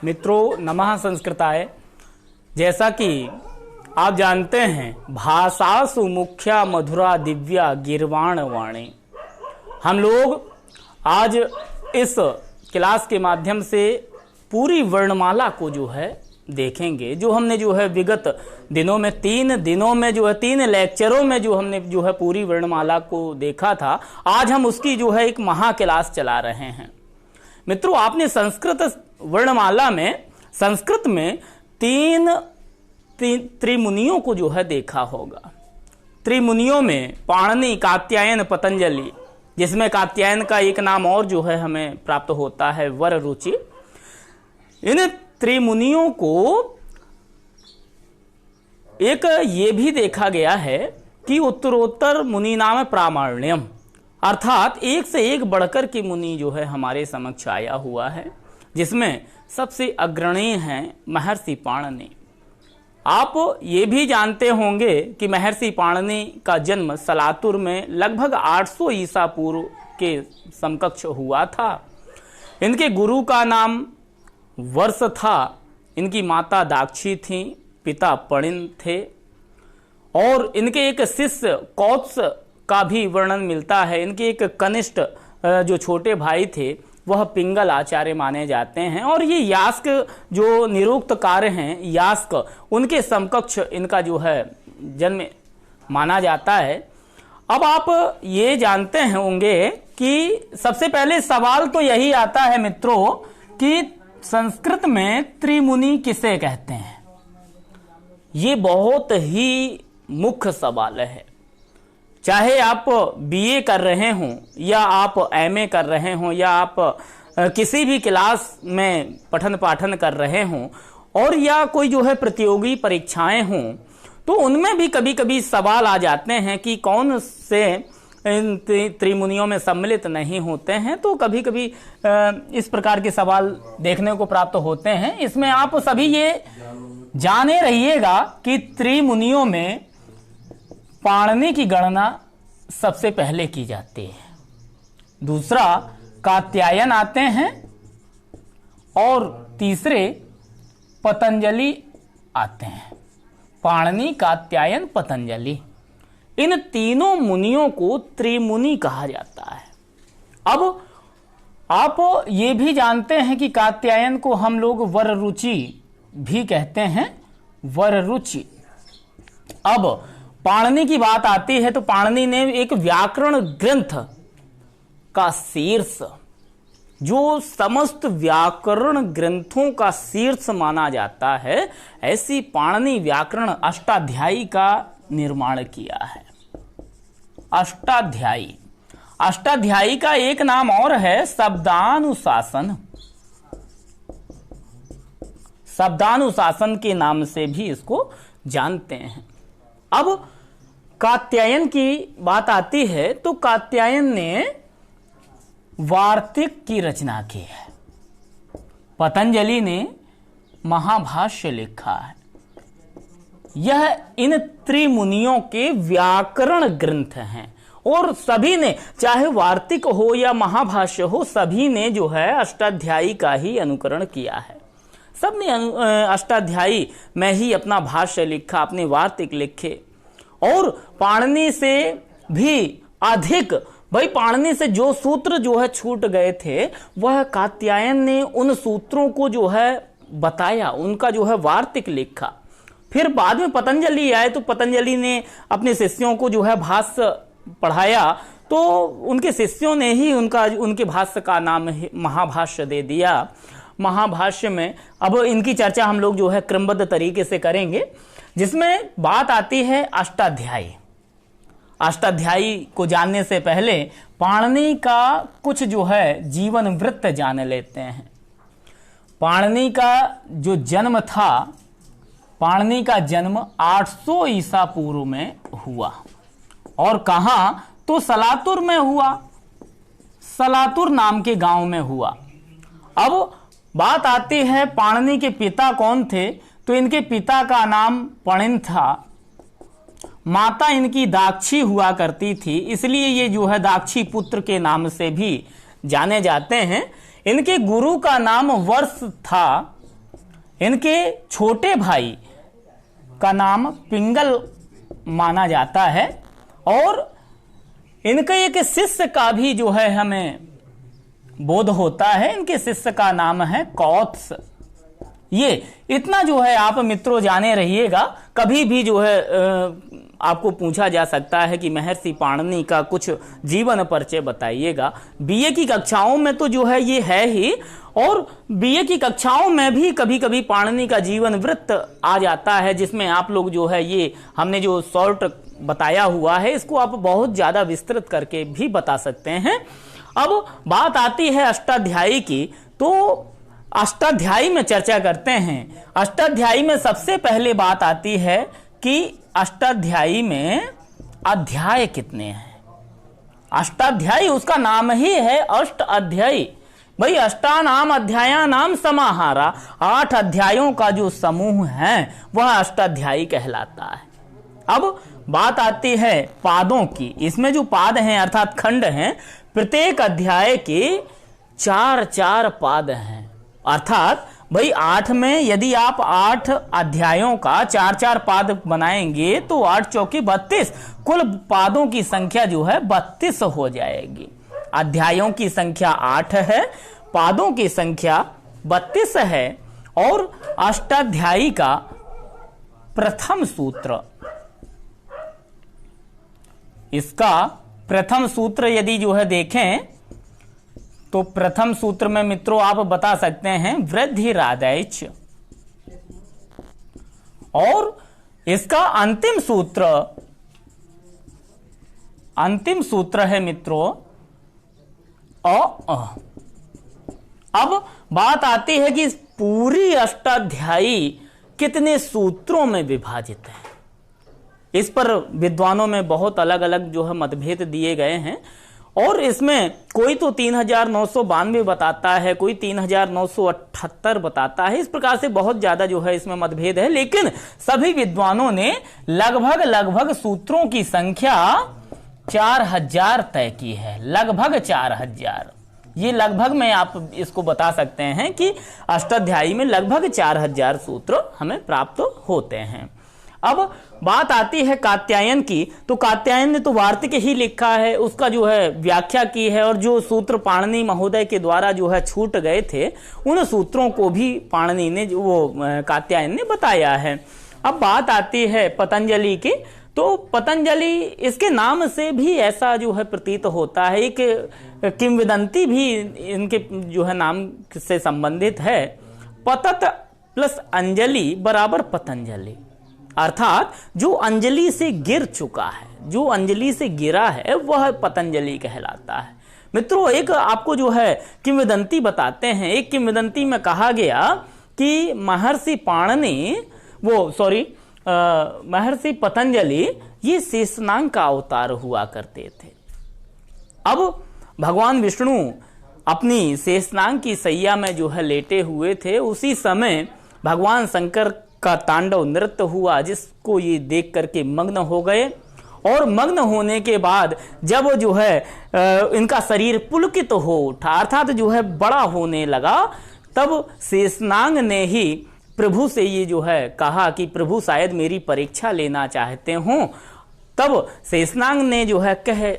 मित्रों नमः संस्कृताय। जैसा कि आप जानते हैं, भाषासु मुख्या मधुरा दिव्या गिरवाण वाणी। हम लोग आज इस क्लास के माध्यम से पूरी वर्णमाला को जो है देखेंगे। जो हमने जो है विगत दिनों में 3 दिनों में जो है 3 लेक्चरों में जो हमने जो है पूरी वर्णमाला को देखा था, आज हम उसकी जो है एक महा क्लास चला रहे हैं। मित्रों, आपने संस्कृत वर्णमाला में संस्कृत में 3 त्रिमुनियों को जो है देखा होगा। त्रिमुनियों में पाणिनि, कात्यायन, पतंजलि, जिसमें कात्यायन का एक नाम और जो है हमें प्राप्त होता है वररुचि। इन त्रिमुनियों को एक ये भी देखा गया है कि उत्तरोत्तर मुनि नाम प्रामाण्यम, अर्थात एक से एक बढ़कर के मुनि जो है हमारे समक्ष आया हुआ है, जिसमें सबसे अग्रणीय हैं महर्षि पाणिनि। आप ये भी जानते होंगे कि महर्षि पाणिनि का जन्म सलातुर में लगभग 800 ईसा पूर्व के समकक्ष हुआ था। इनके गुरु का नाम वर्ष था। इनकी माता दाक्षी थी, पिता पणिन थे, और इनके एक शिष्य कौत्स का भी वर्णन मिलता है। इनके एक कनिष्ठ जो छोटे भाई थे वह पिंगल आचार्य माने जाते हैं, और ये यास्क जो निरुक्त कार्य हैं यास्क, उनके समकक्ष इनका जो है जन्म माना जाता है। अब आप ये जानते होंगे कि सबसे पहले सवाल तो यही आता है मित्रों कि संस्कृत में त्रिमुनि किसे कहते हैं। ये बहुत ही मुख्य सवाल है। चाहे आप बीए कर रहे हों या आप एमए कर रहे हों या आप किसी भी क्लास में पठन पाठन कर रहे हों, और या कोई जो है प्रतियोगी परीक्षाएं हों, तो उनमें भी कभी कभी सवाल आ जाते हैं कि कौन से इन त्रिमुनियों में सम्मिलित नहीं होते हैं। तो कभी कभी इस प्रकार के सवाल देखने को प्राप्त होते हैं। इसमें आप सभी ये जाने रहिएगा कि त्रिमुनियों में पाणिनि की गणना सबसे पहले की जाती है, दूसरा कात्यायन आते हैं, और तीसरे पतंजलि आते हैं। पाणिनि, कात्यायन, पतंजलि, इन तीनों मुनियों को त्रिमुनि कहा जाता है। अब आप ये भी जानते हैं कि कात्यायन को हम लोग वररुचि भी कहते हैं, वररुचि। अब पाणिनि की बात आती है तो पाणिनि ने एक व्याकरण ग्रंथ का शीर्ष, जो समस्त व्याकरण ग्रंथों का शीर्ष माना जाता है, ऐसी पाणिनि व्याकरण अष्टाध्यायी का निर्माण किया है। अष्टाध्यायी, अष्टाध्यायी का एक नाम और है शब्दानुशासन। शब्दानुशासन के नाम से भी इसको जानते हैं। अब कात्यायन की बात आती है तो कात्यायन ने वार्तिक की रचना की है। पतंजलि ने महाभाष्य लिखा है। यह इन त्रिमुनियों के व्याकरण ग्रंथ हैं, और सभी ने, चाहे वार्तिक हो या महाभाष्य हो, सभी ने जो है अष्टाध्यायी का ही अनुकरण किया है। सबने अष्टाध्यायी में ही अपना भाष्य लिखा, अपने वार्तिक लिखे। और पाणिनि से भी अधिक, भाई पाणिनि से जो सूत्र जो है छूट गए थे, वह कात्यायन ने उन सूत्रों को जो है बताया, उनका जो है वार्तिक लिखा। फिर बाद में पतंजलि आए तो पतंजलि ने अपने शिष्यों को जो है भाष्य पढ़ाया, तो उनके शिष्यों ने ही उनके भाष्य का नाम महाभाष्य दे दिया। महाभाष्य में अब इनकी चर्चा हम लोग जो है क्रमबद्ध तरीके से करेंगे, जिसमें बात आती है अष्टाध्यायी। अष्टाध्यायी को जानने से पहले पाणिनि का कुछ जो है जीवन वृत्त जान लेते हैं। पाणिनि का जो जन्म था, पाणिनि का जन्म 800 ईसा पूर्व में हुआ, और कहां, तो सलातुर में हुआ। सलातुर नाम के गांव में हुआ। अब बात आती है पाणिनि के पिता कौन थे, तो इनके पिता का नाम पणिन था। माता इनकी दाक्षी हुआ करती थी, इसलिए ये जो है दाक्षी पुत्र के नाम से भी जाने जाते हैं। इनके गुरु का नाम वर्ष था, इनके छोटे भाई का नाम पिंगल माना जाता है और इनके एक शिष्य का भी जो है हमें बोध होता है। इनके शिष्य का नाम है कौत्स। ये इतना जो है आप मित्रों जाने रहिएगा। कभी भी जो है आपको पूछा जा सकता है कि महर्षि पाणिनि का कुछ जीवन परिचय बताइएगा। बीए की कक्षाओं में तो जो है ये है ही, और बीए की कक्षाओं में भी कभी कभी पाणिनि का जीवन वृत्त आ जाता है, जिसमें आप लोग जो है ये हमने जो शॉर्ट बताया हुआ है इसको आप बहुत ज्यादा विस्तृत करके भी बता सकते हैं। अब बात आती है अष्टाध्यायी की, तो अष्टाध्यायी में चर्चा करते हैं। अष्टाध्यायी में सबसे पहले बात आती है कि अष्टाध्यायी में अध्याय कितने हैं। अष्टाध्यायी उसका नाम ही है अष्ट अध्यायी। भाई अष्टानाम अध्यायानाम समाहारा, 8 अध्यायों का जो समूह है वह अष्टाध्यायी कहलाता है। अब बात आती है पादों की। इसमें जो पाद हैं अर्थात खंड हैं, प्रत्येक अध्याय के 4-4 पाद हैं। अर्थात भाई 8 में यदि आप 8 अध्यायों का 4-4 पाद बनाएंगे तो 8 चौके 32, कुल पादों की संख्या जो है 32 हो जाएगी। अध्यायों की संख्या 8 है, पादों की संख्या 32 है। और अष्टाध्यायी का प्रथम सूत्र, इसका प्रथम सूत्र यदि जो है देखें तो प्रथम सूत्र में मित्रों आप बता सकते हैं वृद्धिरादैच, और इसका अंतिम सूत्र है मित्रों अ। अब बात आती है कि पूरी अष्टाध्यायी कितने सूत्रों में विभाजित है। इस पर विद्वानों में बहुत अलग अलग जो है मतभेद दिए गए हैं, और इसमें कोई तो 3992 बताता है, कोई 3978 बताता है। इस प्रकार से बहुत ज्यादा जो है इसमें मतभेद है, लेकिन सभी विद्वानों ने लगभग सूत्रों की संख्या 4000 तय की है। लगभग 4000, ये लगभग में आप इसको बता सकते हैं कि अष्टाध्यायी में लगभग 4000 सूत्र हमें प्राप्त होते हैं। अब बात आती है कात्यायन की, तो कात्यायन ने तो वार्तिक ही लिखा है, उसका जो है व्याख्या की है, और जो सूत्र पाणिनि महोदय के द्वारा जो है छूट गए थे उन सूत्रों को भी पाणिनि ने कात्यायन ने बताया है। अब बात आती है पतंजलि की, तो पतंजलि इसके नाम से भी ऐसा जो है प्रतीत होता है, एक किंवदंती भी इनके जो है नाम से संबंधित है। पतत प्लस अंजलि बराबर पतंजलि, अर्थात जो अंजलि से गिर चुका है, जो अंजलि से गिरा है वह पतंजलि कहलाता है। मित्रों एक आपको जो है किंवदंती बताते हैं। एक किंवदंती में कहा गया कि महर्षि महर्षि पतंजलि ये शेषनाग का अवतार हुआ करते थे। अब भगवान विष्णु अपनी शेषनाग की सैया में जो है लेटे हुए थे, उसी समय भगवान शंकर का तांडव नृत्य हुआ, जिसको ये देख करके मग्न हो गए। और मग्न होने के बाद जब जो है इनका शरीर पुलकित हो उठा, अर्थात जो है बड़ा होने लगा, तब शेषनाग ने ही प्रभु से ये जो है कहा कि प्रभु शायद मेरी परीक्षा लेना चाहते हो। तब शेषनाग ने जो है कह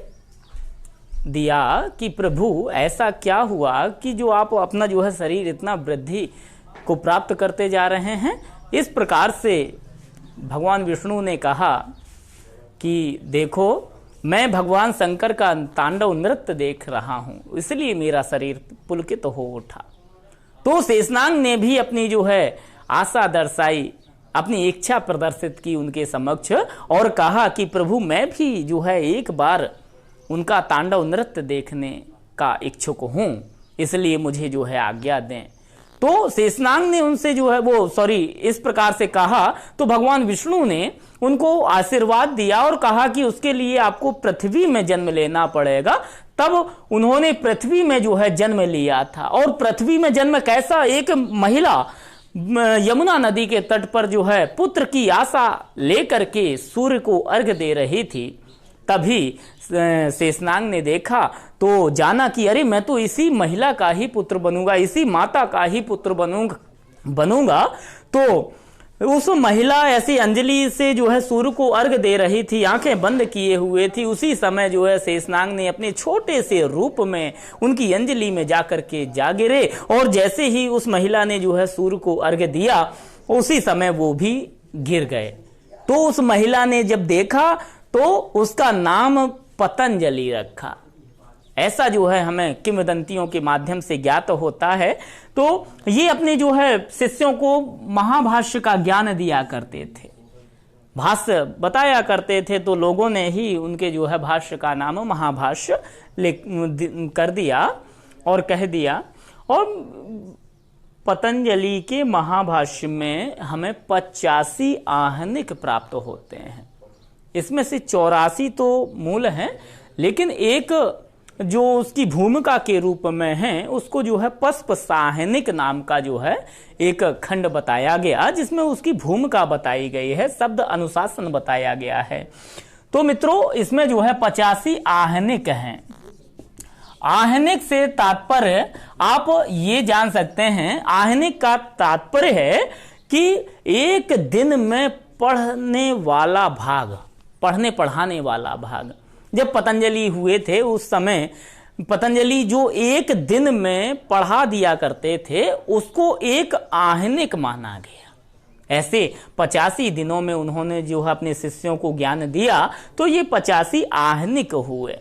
दिया कि प्रभु ऐसा क्या हुआ कि जो आप अपना जो है शरीर इतना वृद्धि को प्राप्त करते जा रहे हैं। इस प्रकार से भगवान विष्णु ने कहा कि देखो मैं भगवान शंकर का तांडव नृत्य देख रहा हूं, इसलिए मेरा शरीर पुलकित हो उठा। तो शेषनाग ने भी अपनी जो है आशा दर्शाई, अपनी इच्छा प्रदर्शित की उनके समक्ष, और कहा कि प्रभु मैं भी जो है एक बार उनका तांडव नृत्य देखने का इच्छुक हूं, इसलिए मुझे जो है आज्ञा दें। तो शेषनाग ने उनसे जो है इस प्रकार से कहा, तो भगवान विष्णु ने उनको आशीर्वाद दिया और कहा कि उसके लिए आपको पृथ्वी में जन्म लेना पड़ेगा। तब उन्होंने पृथ्वी में जो है जन्म लिया था। और पृथ्वी में जन्म कैसा, एक महिला यमुना नदी के तट पर जो है पुत्र की आशा लेकर के सूर्य को अर्घ्य दे रही थी। तभी शेषनाग ने देखा तो जाना कि अरे मैं तो इसी महिला का ही पुत्र बनूंगा, इसी माता का ही पुत्र बनूंगा, बनूंगा। तो उस महिला ऐसी अंजलि से जो है सूर्य को अर्घ दे रही थी, आंखें बंद किए हुए थी। उसी समय जो है शेषनाग ने अपने छोटे से रूप में उनकी अंजलि में जाकर के जा गिरे, और जैसे ही उस महिला ने जो है सूर्य को अर्घ दिया, उसी समय वो भी गिर गए। तो उस महिला ने जब देखा तो उसका नाम पतंजलि रखा। ऐसा जो है हमें किंवदंतियों के माध्यम से ज्ञात होता है। तो ये अपने जो है शिष्यों को महाभाष्य का ज्ञान दिया करते थे, भाष्य बताया करते थे। तो लोगों ने ही उनके जो है भाष्य का नाम महाभाष्य कर दिया और कह दिया। और पतंजलि के महाभाष्य में हमें 85 आहनिक प्राप्त होते हैं। इसमें से 84 तो मूल हैं, लेकिन एक जो उसकी भूमिका के रूप में है, उसको जो है पस्प साहनिक नाम का जो है एक खंड बताया गया, जिसमें उसकी भूमिका बताई गई है, शब्द अनुशासन बताया गया है। तो मित्रों, इसमें जो है 85 आहनिक हैं। आहनिक से तात्पर्य आप ये जान सकते हैं, आहनिक का तात्पर्य है कि एक दिन में पढ़ने वाला भाग, पढ़ने पढ़ाने वाला भाग। जब पतंजलि हुए थे उस समय पतंजलि जो एक दिन में पढ़ा दिया करते थे, उसको एक आहनिक माना गया। ऐसे 85 दिनों में उन्होंने जो है अपने शिष्यों को ज्ञान दिया, तो ये 85 आहनिक हुए।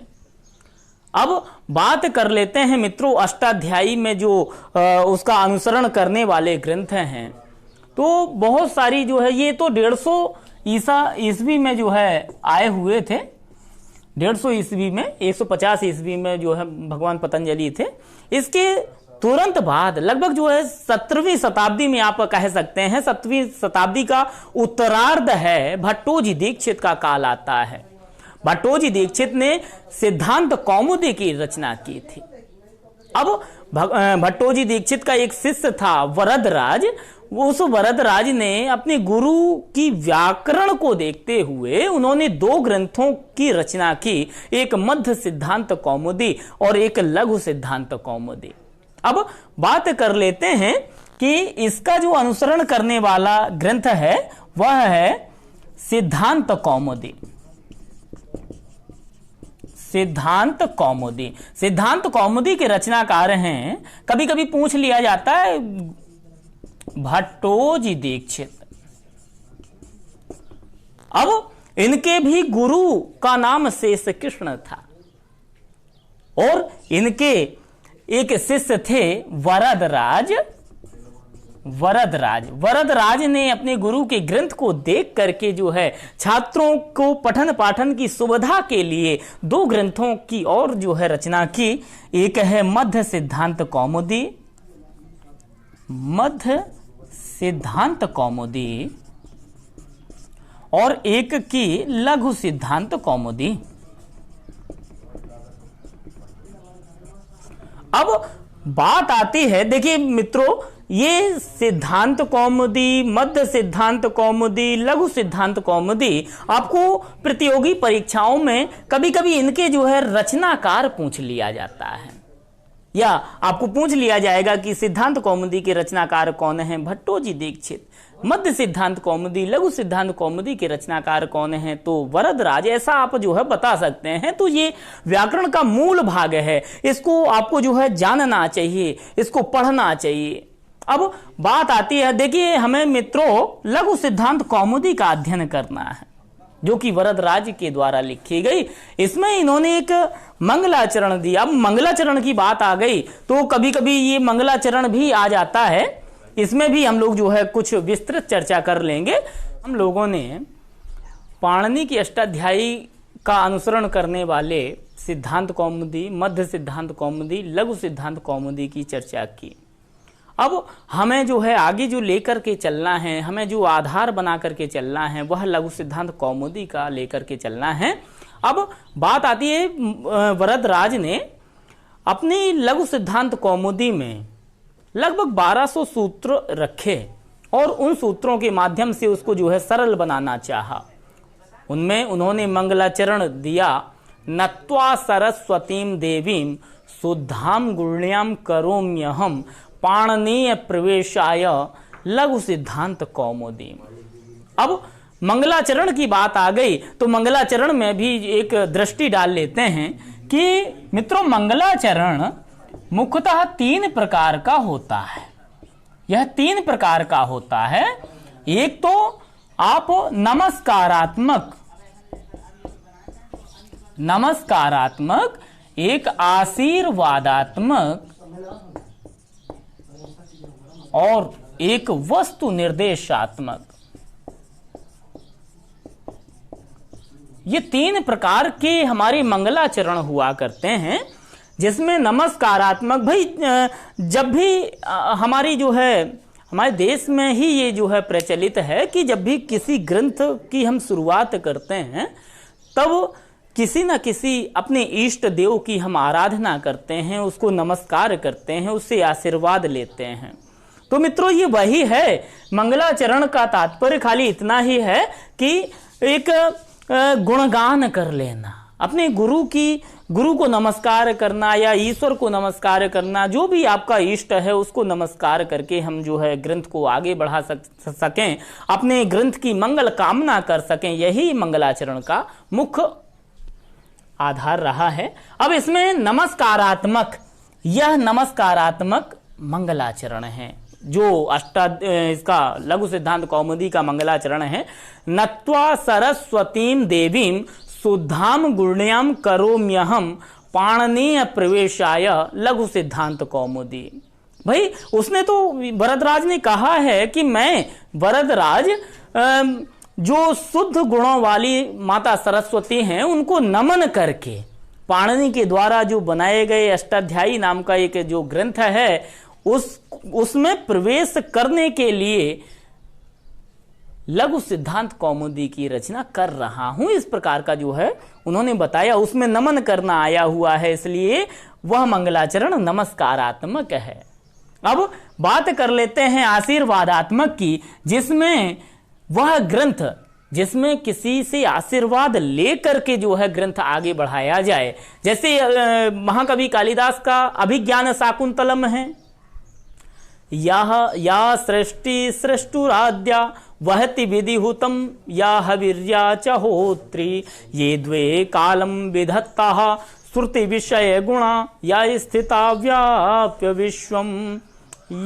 अब बात कर लेते हैं मित्रों, अष्टाध्यायी में जो उसका अनुसरण करने वाले ग्रंथ हैं, तो बहुत सारी जो है, ये तो 150 ईस्वी में जो है आए हुए थे। 150 ईस्वी में, 150 ईस्वी में जो है भगवान पतंजलि थे। इसके तुरंत बाद लगभग जो है 17वीं शताब्दी में आप कह सकते हैं, 7वीं शताब्दी का उत्तरार्ध है, भट्टोजी दीक्षित का काल आता है। भट्टोजी दीक्षित ने सिद्धांत कौमुदी की रचना की थी। अब भट्टोजी दीक्षित का एक शिष्य था वरदराज। उस वरदराज ने अपने गुरु की व्याकरण को देखते हुए उन्होंने 2 ग्रंथों की रचना की, एक मध्य सिद्धांत कौमुदी और एक लघु सिद्धांत कौमुदी। अब बात कर लेते हैं कि इसका जो अनुसरण करने वाला ग्रंथ है वह है सिद्धांत कौमुदी। सिद्धांत कौमुदी, सिद्धांत कौमुदी के रचनाकार हैं, कभी कभी पूछ लिया जाता है, भट्टोजी दीक्षित। अब इनके भी गुरु का नाम शेष कृष्ण था, और इनके एक शिष्य थे वरदराज। वरदराज ने अपने गुरु के ग्रंथ को देख करके जो है छात्रों को पठन पाठन की सुविधा के लिए 2 ग्रंथों की और जो है रचना की। एक है मध्य सिद्धांत कौमुदी, मध्य सिद्धांत कौमुदी, और एक की लघु सिद्धांत कौमुदी। अब बात आती है, देखिए मित्रों, ये सिद्धांत कौमुदी, मध्य सिद्धांत कौमुदी, लघु सिद्धांत कौमुदी आपको प्रतियोगी परीक्षाओं में कभी कभी इनके जो है रचनाकार पूछ लिया जाता है, या आपको पूछ लिया जाएगा कि सिद्धांत कौमुदी के रचनाकार कौन हैं? भट्टोजी दीक्षित। मध्य सिद्धांत कौमुदी, लघु सिद्धांत कौमुदी के रचनाकार कौन हैं? तो वरदराज। ऐसा आप जो है बता सकते हैं। तो ये व्याकरण का मूल भाग है, इसको आपको जो है जानना चाहिए, इसको पढ़ना चाहिए। अब बात आती है, देखिए हमें मित्रों लघु सिद्धांत कौमुदी का अध्ययन करना है, जो कि वरदराज के द्वारा लिखी गई। इसमें इन्होंने एक मंगलाचरण दिया। अब मंगलाचरण की बात आ गई तो कभी कभी ये मंगलाचरण भी आ जाता है, इसमें भी हम लोग जो है कुछ विस्तृत चर्चा कर लेंगे। हम लोगों ने पाणिनि की अष्टाध्यायी का अनुसरण करने वाले सिद्धांत कौमुदी, मध्य सिद्धांत कौमुदी, लघु सिद्धांत कौमुदी की चर्चा की। अब हमें जो है आगे जो लेकर के चलना है, हमें जो आधार बना करके चलना है, वह लघु सिद्धांत कौमुदी का लेकर के चलना है। अब बात आती है, वरदराज ने अपनी लघु सिद्धांत कौमुदी में लगभग 1200 सूत्र रखे, और उन सूत्रों के माध्यम से उसको जो है सरल बनाना चाहा। उनमें उन्होंने मंगलाचरण दिया, नत्वा सरस्वतीम देवीम शुद्धाम गुण्याम करोम्यहम पाणनीय प्रवेशाय लघु सिद्धांत कौमुदी। अब मंगलाचरण की बात आ गई तो मंगलाचरण में भी एक दृष्टि डाल लेते हैं कि मित्रों मंगलाचरण मुख्यतः 3 प्रकार का होता है। यह 3 प्रकार का होता है। एक तो आप नमस्कारात्मक, एक आशीर्वादात्मक और एक वस्तु निर्देशात्मक। ये 3 प्रकार के हमारे मंगलाचरण हुआ करते हैं, जिसमें नमस्कारात्मक भाई जब भी हमारी जो है हमारे देश में ही ये जो है प्रचलित है कि जब भी किसी ग्रंथ की हम शुरुआत करते हैं तब किसी न किसी अपने इष्ट देव की हम आराधना करते हैं, उसको नमस्कार करते हैं, उससे आशीर्वाद लेते हैं। तो मित्रों ये वही है, मंगलाचरण का तात्पर्य खाली इतना ही है कि एक गुणगान कर लेना, अपने गुरु को नमस्कार करना या ईश्वर को नमस्कार करना, जो भी आपका इष्ट है उसको नमस्कार करके हम जो है ग्रंथ को आगे बढ़ा सकें, अपने ग्रंथ की मंगल कामना कर सकें, यही मंगलाचरण का मुख्य आधार रहा है। अब इसमें नमस्कारात्मक मंगलाचरण है जो इसका लघु सिद्धांत कौमुदी का मंगलाचरण है। नत्वा सरस्वतीम देवीम शुद्धाम गुण्याम करोम्यहम पाणनीय प्रवेशाय लघु सिद्धांत कौमुदी। भाई उसने तो वरदराज ने कहा है कि मैं वरदराज जो शुद्ध गुणों वाली माता सरस्वती हैं उनको नमन करके पाणिनि के द्वारा जो बनाए गए अष्टाध्यायी नाम का एक जो ग्रंथ है उसमें प्रवेश करने के लिए लघु सिद्धांत कौमुदी की रचना कर रहा हूं, इस प्रकार का जो है उन्होंने बताया। उसमें नमन करना आया हुआ है, इसलिए वह मंगलाचरण नमस्कारात्मक है। अब बात कर लेते हैं आशीर्वादात्मक की, जिसमें वह ग्रंथ जिसमें किसी से आशीर्वाद लेकर के जो है ग्रंथ आगे बढ़ाया जाए। जैसे महाकवि कालिदास का अभिज्ञान शाकुंतलम है, या सृष्टि सृष्टुराद्या वहति विधिहुतम या हविर्या च होत्री, ये द्वे कालम विधत्ताः श्रुति विषय गुणा या स्थिता व्याप्य विश्वम,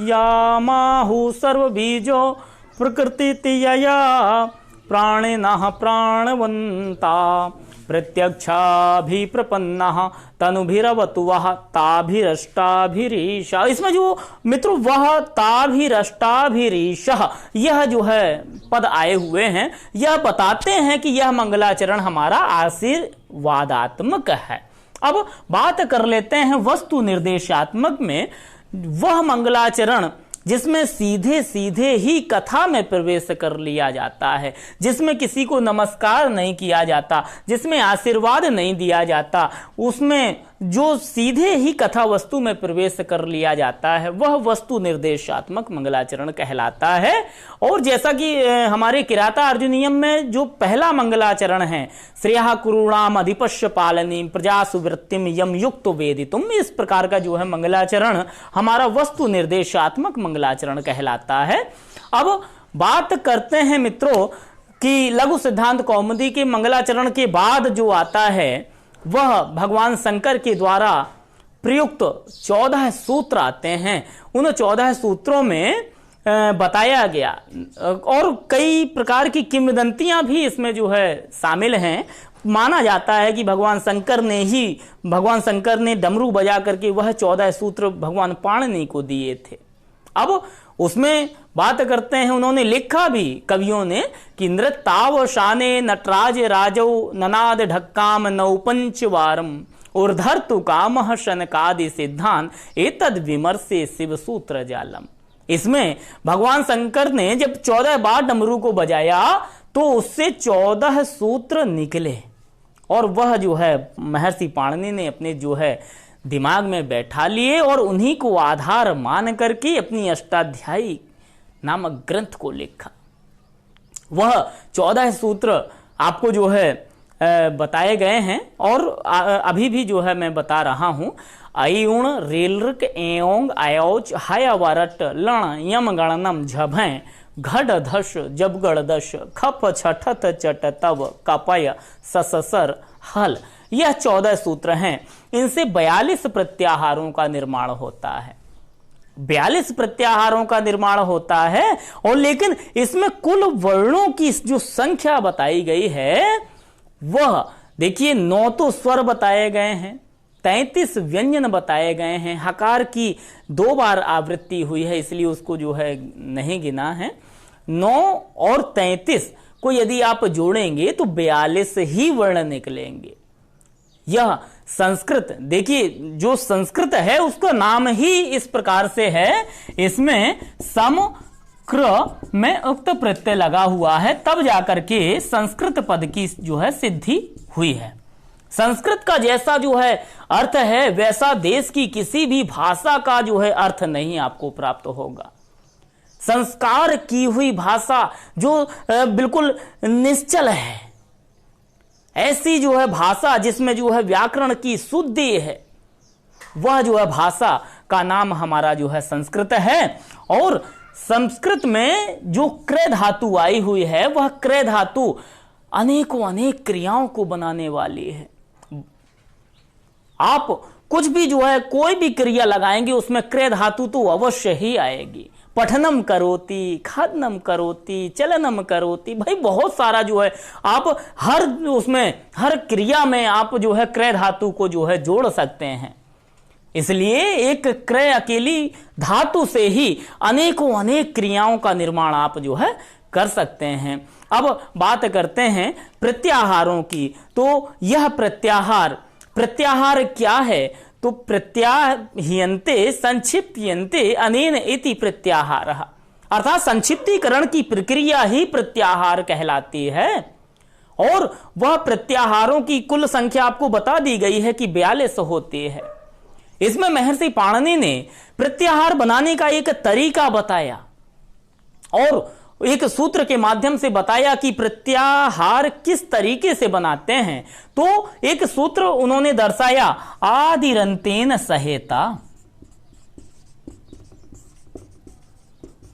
या माहु सर्वबीजो प्रकृतितया प्राणिनः प्राणवन्ता, प्रत्यक्षाभिप्रपन्नः तनुभिरवतु वह ताभिरष्टाभिरीशः। इसमें जो मित्रों वह ताभिरष्टाभिरीशः यह जो है पद आए हुए हैं, यह बताते हैं कि यह मंगलाचरण हमारा आशीर्वादात्मक है। अब बात कर लेते हैं वस्तु निर्देशात्मक में, वह मंगलाचरण जिसमें सीधे सीधे ही कथा में प्रवेश कर लिया जाता है, जिसमें किसी को नमस्कार नहीं किया जाता, जिसमें आशीर्वाद नहीं दिया जाता, उसमें जो सीधे ही कथा वस्तु में प्रवेश कर लिया जाता है वह वस्तु निर्देशात्मक मंगलाचरण कहलाता है। और जैसा कि हमारे किराता अर्जुनीयम में जो पहला मंगलाचरण है, श्रेया कुरुणाम अधिपश्य पालनीम प्रजा सुवृत्तिम यम युक्त वेदितुम, इस प्रकार का जो है मंगलाचरण हमारा वस्तु निर्देशात्मक मंगलाचरण कहलाता है। अब बात करते हैं मित्रों कि लघु सिद्धांत कौमुदी के मंगलाचरण के बाद जो आता है वह भगवान शंकर के द्वारा प्रयुक्त 14 सूत्र आते हैं। उन 14 सूत्रों में बताया गया और कई प्रकार की किंवदंतियां भी इसमें जो है शामिल हैं। माना जाता है कि भगवान शंकर ने डमरू बजा करके वह 14 सूत्र भगवान पाणिनि को दिए थे। अब उसमें बात करते हैं, उन्होंने लिखा भी कवियों ने कि नृत्ताव शाने नटराज राजौ ननाद ढक्काम नौपंच वारम ऊर्धर्तु कामः शनकादि सिद्धांत एतद विमर्शे शिव सूत्र जालम। इसमें भगवान शंकर ने जब 14 बार डमरू को बजाया तो उससे 14 सूत्र निकले और वह जो है महर्षि पाणिनि ने अपने जो है दिमाग में बैठा लिए और उन्हीं को आधार मान करके अपनी अष्टाध्यायी नामक ग्रंथ को लिखा। वह 14 सूत्र आपको जो है बताए गए हैं और अभी भी जो है मैं बता रहा हूं। अयुण रेलृक एओंग आयोच हयवरट लण यम गणनम झभय घड धश जबगड़ दश खप छठत चट तव कपय सससर हल। यह 14 सूत्र हैं। इनसे 42 प्रत्याहारों का निर्माण होता है। 42 प्रत्याहारों का निर्माण होता है। और लेकिन इसमें कुल वर्णों की जो संख्या बताई गई है वह देखिए 9 तो स्वर बताए गए हैं, 33 व्यंजन बताए गए हैं। हकार की 2 बार आवृत्ति हुई है इसलिए उसको जो है नहीं गिना है। 9 और 33 को यदि आप जोड़ेंगे तो 42 ही वर्ण निकलेंगे। यह संस्कृत देखिए जो संस्कृत है उसका नाम ही इस प्रकार से है। इसमें सम क्र में उक्त प्रत्यय लगा हुआ है तब जाकर के संस्कृत पद की जो है सिद्धि हुई है। संस्कृत का जैसा जो है अर्थ है वैसा देश की किसी भी भाषा का जो है अर्थ नहीं आपको प्राप्त होगा। संस्कार की हुई भाषा जो बिल्कुल निश्चल है, ऐसी जो है भाषा जिसमें जो है व्याकरण की शुद्धि है, वह जो है भाषा का नाम हमारा जो है संस्कृत है। और संस्कृत में जो क्रय धातु आई हुई है वह क्रय धातु अनेकों अनेक क्रियाओं को बनाने वाली है। आप कुछ भी जो है कोई भी क्रिया लगाएंगे उसमें क्रय धातु तो अवश्य ही आएगी। पठनम करोति, खादनम करोति, चलनम करोति, भाई बहुत सारा जो है आप हर उसमें हर क्रिया में आप जो है क्रय धातु को जो है जोड़ सकते हैं। इसलिए एक क्रय अकेली धातु से ही अनेकों अनेक क्रियाओं का निर्माण आप जो है कर सकते हैं। अब बात करते हैं प्रत्याहारों की। तो यह प्रत्याहार क्या है? तो प्रत्याह्यन्ते संक्षिप्यन्ते अनेन इति प्रत्याहारः, अर्थात संक्षिप्तीकरण की प्रक्रिया ही प्रत्याहार कहलाती है। और वह प्रत्याहारों की कुल संख्या आपको बता दी गई है कि 42 होती है। इसमें महर्षि पाणिनि ने प्रत्याहार बनाने का एक तरीका बताया और एक सूत्र के माध्यम से बताया कि प्रत्याहार किस तरीके से बनाते हैं। तो एक सूत्र उन्होंने दर्शाया, आदिरंतेन सहेता,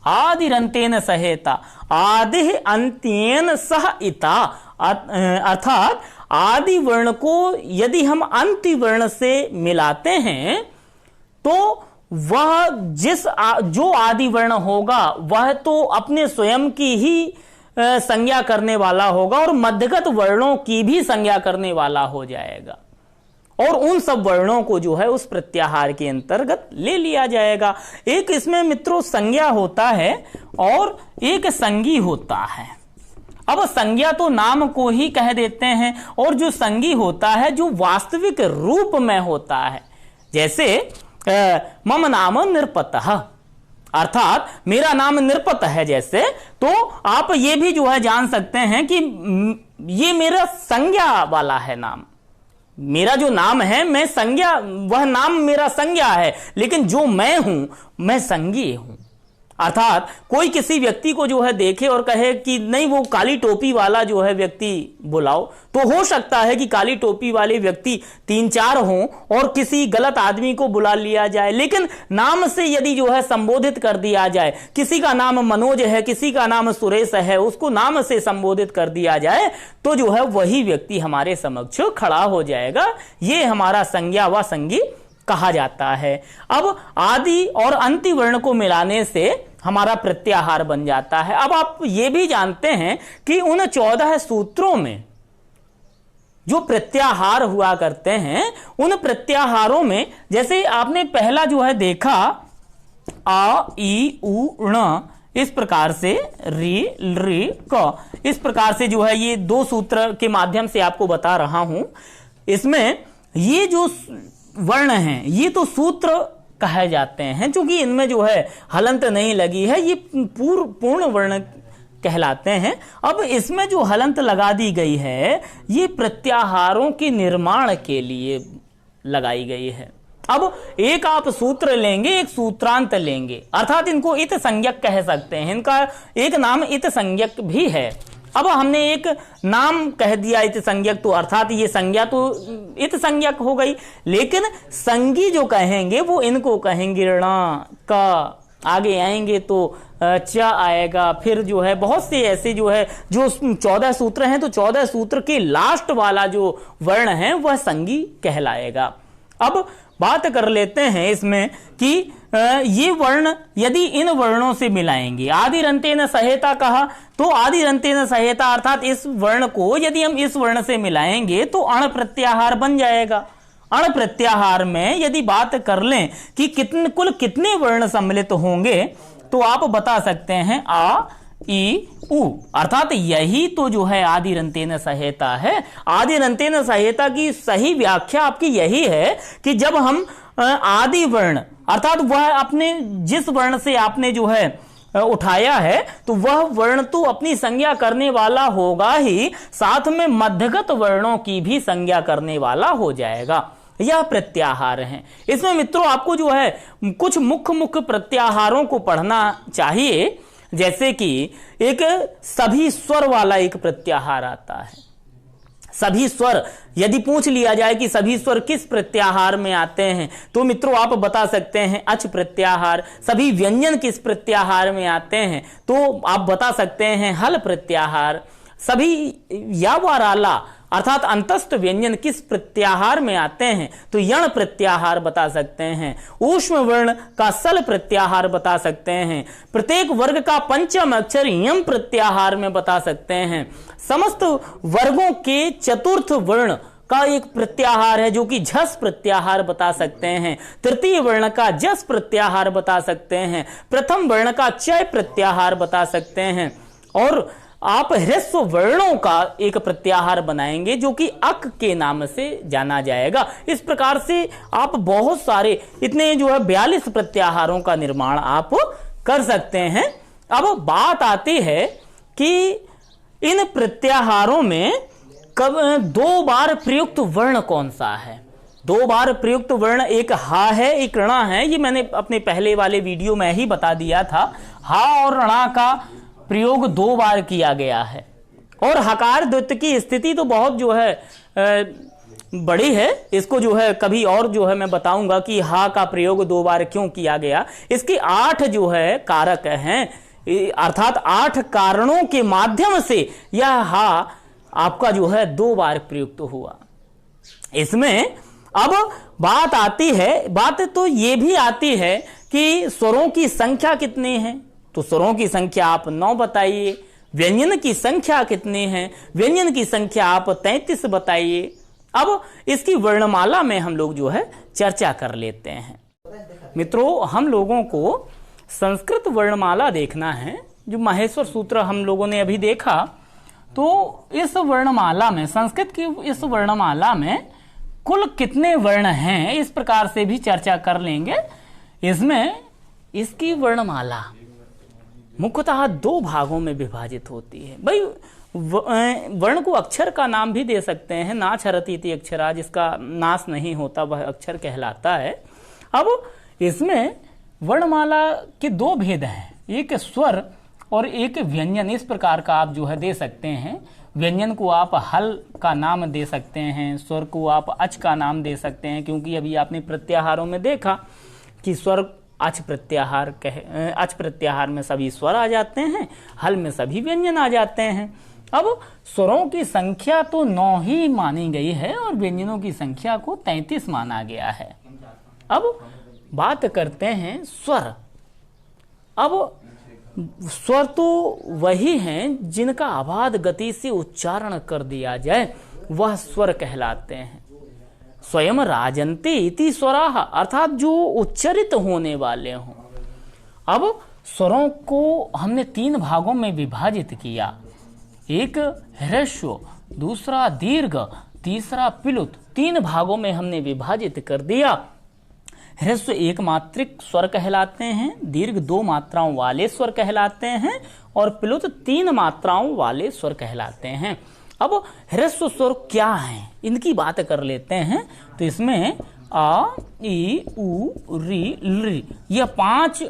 आदिरंतेन सहेता, आदि अंत्येन सह इता, अर्थात आदि वर्ण को यदि हम अंत्य वर्ण से मिलाते हैं तो वह जो आदि वर्ण होगा वह तो अपने स्वयं की ही संज्ञा करने वाला होगा और मध्यगत वर्णों की भी संज्ञा करने वाला हो जाएगा और उन सब वर्णों को जो है उस प्रत्याहार के अंतर्गत ले लिया जाएगा। एक इसमें मित्रों संज्ञा होता है और एक संगी होता है। अब संज्ञा तो नाम को ही कह देते हैं और जो संगी होता है जो वास्तविक रूप में होता है, जैसे मम नाम निरपतः, अर्थात मेरा नाम निरपत है जैसे, तो आप ये भी जो है जान सकते हैं कि ये मेरा संज्ञा वाला है नाम। मेरा जो नाम है मैं संज्ञा, वह नाम मेरा संज्ञा है, लेकिन जो मैं हूं मैं संगी हूं। अर्थात कोई किसी व्यक्ति को जो है देखे और कहे कि नहीं वो काली टोपी वाला जो है व्यक्ति बुलाओ, तो हो सकता है कि काली टोपी वाले व्यक्ति 3-4 हों और किसी गलत आदमी को बुला लिया जाए, लेकिन नाम से यदि जो है संबोधित कर दिया जाए, किसी का नाम मनोज है, किसी का नाम सुरेश है, उसको नाम से संबोधित कर दिया जाए तो जो है वही व्यक्ति हमारे समक्ष खड़ा हो जाएगा। ये हमारा संज्ञा व संगी कहा जाता है। अब आदि और अंत्य वर्ण को मिलाने से हमारा प्रत्याहार बन जाता है। अब आप ये भी जानते हैं कि उन 14 सूत्रों में जो प्रत्याहार हुआ करते हैं, उन प्रत्याहारों में जैसे आपने पहला जो है देखा आ ई उ ण, इस प्रकार से री री क, इस प्रकार से जो है ये 2 सूत्र के माध्यम से आपको बता रहा हूं। इसमें ये जो वर्ण हैं ये तो सूत्र कहे जाते हैं, क्योंकि इनमें जो है हलंत नहीं लगी है, ये पूर्ण वर्ण कहलाते हैं। अब इसमें जो हलंत लगा दी गई है ये प्रत्याहारों के निर्माण के लिए लगाई गई है। अब एक आप सूत्र लेंगे, एक सूत्रांत लेंगे, अर्थात इनको इत संज्ञक कह सकते हैं। इनका एक नाम इत संज्ञक भी है। अब हमने एक नाम कह दिया इत संज्ञक, तो अर्थात ये संज्ञा तो इत संज्ञक हो गई, लेकिन संगी जो कहेंगे वो इनको कहेंगे ऋण का, आगे आएंगे तो च आएगा, फिर जो है बहुत से ऐसे जो है जो 14 सूत्र हैं, तो 14 सूत्र के लास्ट वाला जो वर्ण है वह संगी कहलाएगा। अब बात कर लेते हैं इसमें कि ये वर्ण यदि इन वर्णों से मिलाएंगे, आदिरंतेन सहेता कहा, तो आदिरंतेन सहेता अर्थात इस वर्ण को यदि हम इस वर्ण से मिलाएंगे तो अण प्रत्याहार बन जाएगा। अण प्रत्याहार में यदि बात कर लें कि कुल कितने वर्ण सम्मिलित होंगे, तो आप बता सकते हैं आ ई उ, अर्थात यही तो जो है आदिरंतेन सहेता है। आदिरंतेन सहेता की सही व्याख्या आपकी यही है कि जब हम आदि वर्ण अर्थात वह अपने जिस वर्ण से आपने जो है उठाया है, तो वह वर्ण तो अपनी संज्ञा करने वाला होगा ही, साथ में मध्यगत वर्णों की भी संज्ञा करने वाला हो जाएगा। यह प्रत्याहार है। इसमें मित्रों आपको जो है कुछ मुख्य प्रत्याहारों को पढ़ना चाहिए, जैसे कि एक सभी स्वर वाला एक प्रत्याहार आता है। सभी स्वर यदि पूछ लिया जाए कि सभी स्वर किस प्रत्याहार में आते हैं, तो मित्रों आप बता सकते हैं अच प्रत्याहार। सभी व्यंजन किस प्रत्याहार में आते हैं, तो आप बता सकते हैं हल प्रत्याहार। सभी या व राला अर्थात अंतस्थ व्यंजन किस प्रत्याहार में आते हैं, तो यण प्रत्याहार बता सकते हैं। ऊष्म वर्ण का सल प्रत्याहार बता सकते हैं। प्रत्येक वर्ग का पंचम अक्षर यम प्रत्याहार में बता सकते हैं। समस्त वर्गों के चतुर्थ वर्ण का एक प्रत्याहार है जो कि झस प्रत्याहार बता सकते हैं। तृतीय वर्ण का जस प्रत्याहार बता सकते हैं। प्रथम वर्ण का चय प्रत्याहार बता सकते हैं। और आप ह्रस्व वर्णों का एक प्रत्याहार बनाएंगे जो कि अक के नाम से जाना जाएगा। इस प्रकार से आप बहुत सारे इतने जो है 42 प्रत्याहारों का निर्माण आप कर सकते हैं। अब बात आती है कि इन प्रत्याहारों में कब 2 बार प्रयुक्त वर्ण कौन सा है। 2 बार प्रयुक्त वर्ण एक हा है, एक ऋणा है। ये मैंने अपने पहले वाले वीडियो में ही बता दिया था। हा और ऋणा का प्रयोग 2 बार किया गया है। और हकार द्वित्व की स्थिति तो बहुत जो है बड़ी है। इसको जो है कभी और जो है मैं बताऊंगा कि हा का प्रयोग 2 बार क्यों किया गया। इसके 8 जो है कारक हैं, अर्थात 8 कारणों के माध्यम से यह हा आपका जो है 2 बार प्रयुक्त हुआ। इसमें अब बात आती है, बात तो ये भी आती है कि स्वरों की संख्या कितनी है, तो स्वरों की संख्या आप 9 बताइए। व्यंजन की संख्या कितनी है, व्यंजन की संख्या आप 33 बताइए। अब इसकी वर्णमाला में हम लोग जो है चर्चा कर लेते हैं। मित्रों हम लोगों को संस्कृत वर्णमाला देखना है। जो माहेश्वर सूत्र हम लोगों ने अभी देखा, तो इस वर्णमाला में, संस्कृत की इस वर्णमाला में कुल कितने वर्ण हैं, इस प्रकार से भी चर्चा कर लेंगे। इसमें इसकी वर्णमाला मुख्यतः 2 भागों में विभाजित होती है। भाई वर्ण को अक्षर का नाम भी दे सकते हैं। नाछरति इति अक्षरा, जिसका नाश नहीं होता वह अक्षर कहलाता है। अब इसमें वर्णमाला के 2 भेद हैं, एक स्वर और एक व्यंजन। इस प्रकार का आप जो है दे सकते हैं। व्यंजन को आप हल का नाम दे सकते हैं, स्वर को आप अच का नाम दे सकते हैं, क्योंकि अभी आपने प्रत्याहारों में देखा कि स्वर अच प्रत्याहार में सभी स्वर आ जाते हैं, हल में सभी व्यंजन आ जाते हैं। अब स्वरों की संख्या तो 9 ही मानी गई है और व्यंजनों की संख्या को 33 माना गया है। अब बात करते हैं स्वर। अब स्वर तो वही हैं जिनका अबाध गति से उच्चारण कर दिया जाए, वह स्वर कहलाते हैं। स्वयं राजन्ते इति स्वराः, अर्थात जो उच्चरित होने वाले हों। अब स्वरों को हमने 3 भागों में विभाजित किया, एक ह्रस्व, दूसरा दीर्घ, तीसरा पिलुत। 3 भागों में हमने विभाजित कर दिया। ह्रस्व 1 मात्रिक स्वर कहलाते हैं, दीर्घ 2 मात्राओं वाले स्वर कहलाते हैं और प्लुत 3 मात्राओं वाले स्वर कहलाते हैं। अब ह्रस्व स्वर क्या हैं, इनकी बात कर लेते हैं। तो इसमें आ, ई, उ, री, लृ, यह 5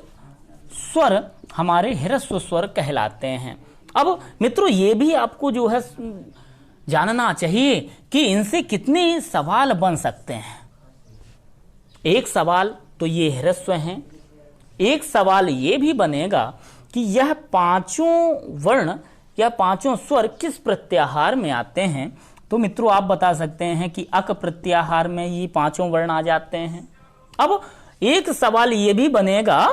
स्वर हमारे ह्रस्व स्वर कहलाते हैं। अब मित्रों ये भी आपको जो है जानना चाहिए कि इनसे कितने सवाल बन सकते हैं। एक सवाल तो ये ह्रस्व हैं, एक सवाल ये भी बनेगा कि यह पांचों वर्ण या पांचों स्वर किस प्रत्याहार में आते हैं। तो मित्रों आप बता सकते हैं कि अक प्रत्याहार में ये पांचों वर्ण आ जाते हैं। अब एक सवाल ये भी बनेगा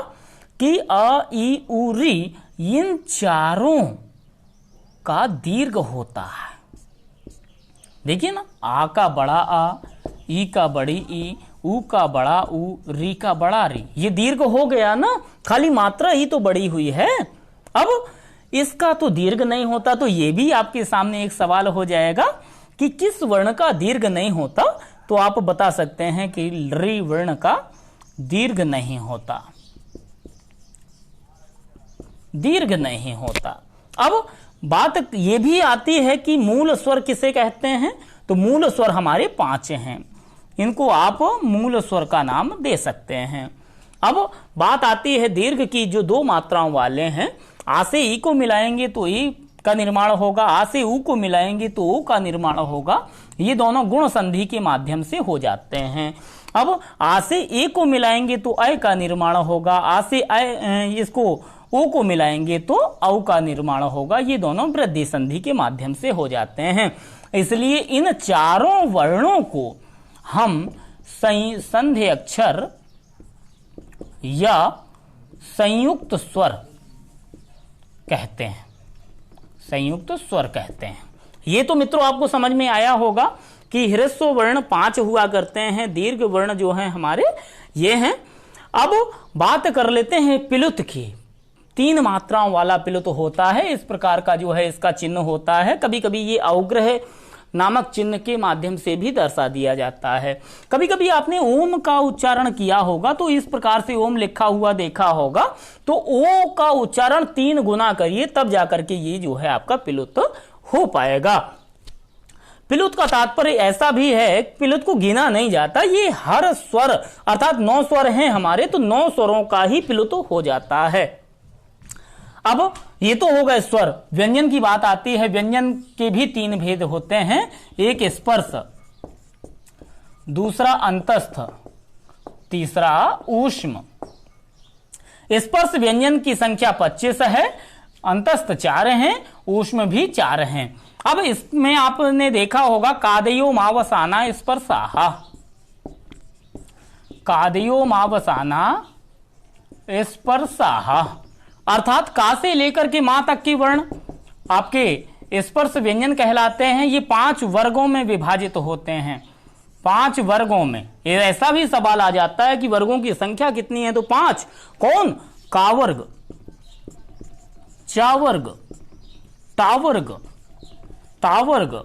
कि अ ई उ री इन चारों का दीर्घ होता है। देखिए ना, आ का बड़ा आ, ई का बड़ी ई, ऊ का बड़ा ऊ, री का बड़ा री, ये दीर्घ हो गया ना, खाली मात्रा ही तो बड़ी हुई है। अब इसका तो दीर्घ नहीं होता, तो ये भी आपके सामने एक सवाल हो जाएगा कि किस वर्ण का दीर्घ नहीं होता। तो आप बता सकते हैं कि री वर्ण का दीर्घ नहीं होता, दीर्घ नहीं होता। अब बात ये भी आती है कि मूल स्वर किसे कहते हैं। तो मूल स्वर हमारे 5 हैं, इनको आप मूल स्वर का नाम दे सकते हैं। अब बात आती है दीर्घ की, जो 2 मात्राओं वाले हैं। आ से ई को मिलाएंगे तो ई का निर्माण होगा, आ से ऊ को मिलाएंगे तो ऊ का निर्माण होगा। ये दोनों गुण संधि के माध्यम से हो जाते हैं। अब आ से ए को मिलाएंगे तो अ का निर्माण होगा, आ से इसको ओ को मिलाएंगे तो औ का निर्माण होगा। ये दोनों वृद्धि संधि के माध्यम से हो जाते हैं। इसलिए इन चारों वर्णों को हम संधि अक्षर या संयुक्त स्वर कहते हैं, संयुक्त स्वर कहते हैं। ये तो मित्रों आपको समझ में आया होगा कि ह्रस्व वर्ण 5 हुआ करते हैं, दीर्घ वर्ण जो हैं हमारे ये हैं। अब बात कर लेते हैं पिलुत की। 3 मात्राओं वाला पिलुत होता है, इस प्रकार का जो है इसका चिन्ह होता है। कभी कभी ये अवग्रह नामक चिन्ह के माध्यम से भी दर्शा दिया जाता है। कभी कभी आपने ओम का उच्चारण किया होगा तो इस प्रकार से ओम लिखा हुआ देखा होगा। तो ओ का उच्चारण 3 गुना करिए, तब जाकर के ये जो है आपका पिलुत हो पाएगा। पिलुत का तात्पर्य ऐसा भी है, पिलुत को गिना नहीं जाता, ये हर स्वर अर्थात 9 स्वर हैं हमारे, तो 9 स्वरों का ही पिलुत हो जाता है। अब ये तो हो गए स्वर। व्यंजन की बात आती है, व्यंजन के भी 3 भेद होते हैं। एक स्पर्श, दूसरा अंतस्थ, तीसरा ऊष्म। स्पर्श व्यंजन की संख्या 25 है, अंतस्थ 4 हैं, ऊष्म भी 4 हैं। अब इसमें आपने देखा होगा कादयो मावसाना स्पर्शाहा, कादयो मावसाना स्पर्शाहा, अर्थात का से लेकर के मां तक के वर्ण आपके स्पर्श व्यंजन कहलाते हैं। ये 5 वर्गों में विभाजित होते हैं, 5 वर्गों में। ऐसा भी सवाल आ जाता है कि वर्गों की संख्या कितनी है, तो 5। कौन? कावर्ग, चावर्ग, टावर्ग, तावर्ग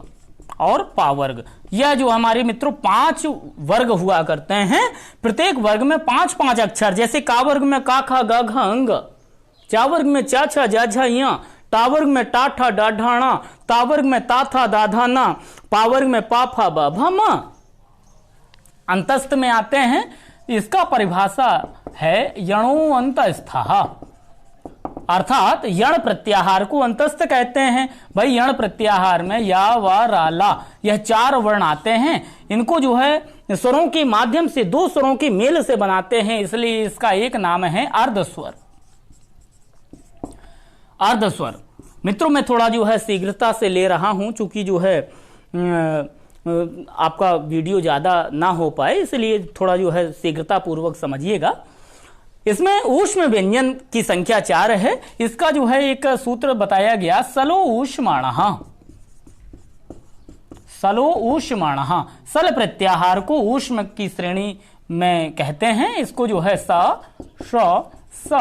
और पावर्ग। यह जो हमारे मित्रों 5 वर्ग हुआ करते हैं, प्रत्येक वर्ग में 5-5 अक्षर। जैसे कावर्ग में का खा गा घ अंग, चावर्ग में चा छा जा झा या, टावर्ग में टा ठा डा ढाणा, तावर्ग में ता था दा धा ना, पावर्ग में पा फा बा भा मा। अंतस्थ में आते हैं, इसका परिभाषा है यणो अंतस्थः, अर्थात यण प्रत्याहार को अंतस्थ कहते हैं। भाई यण प्रत्याहार में या व रा ला यह 4 वर्ण आते हैं। इनको जो है स्वरों के माध्यम से 2 स्वरों के मेल से बनाते हैं, इसलिए इसका एक नाम है अर्धस्वर। अर्धस्वर मित्रों मैं थोड़ा जो है शीघ्रता से ले रहा हूं, चूंकि जो है आपका वीडियो ज्यादा ना हो पाए, इसलिए थोड़ा जो है शीघ्रता पूर्वक समझिएगा। इसमें ऊष्म व्यंजन की संख्या 4 है। इसका जो है एक सूत्र बताया गया, सलो ऊष्माणः, सलो ऊष्माणः। सल प्रत्याहार को ऊष्म की श्रेणी में कहते हैं। इसको जो है स, श, स,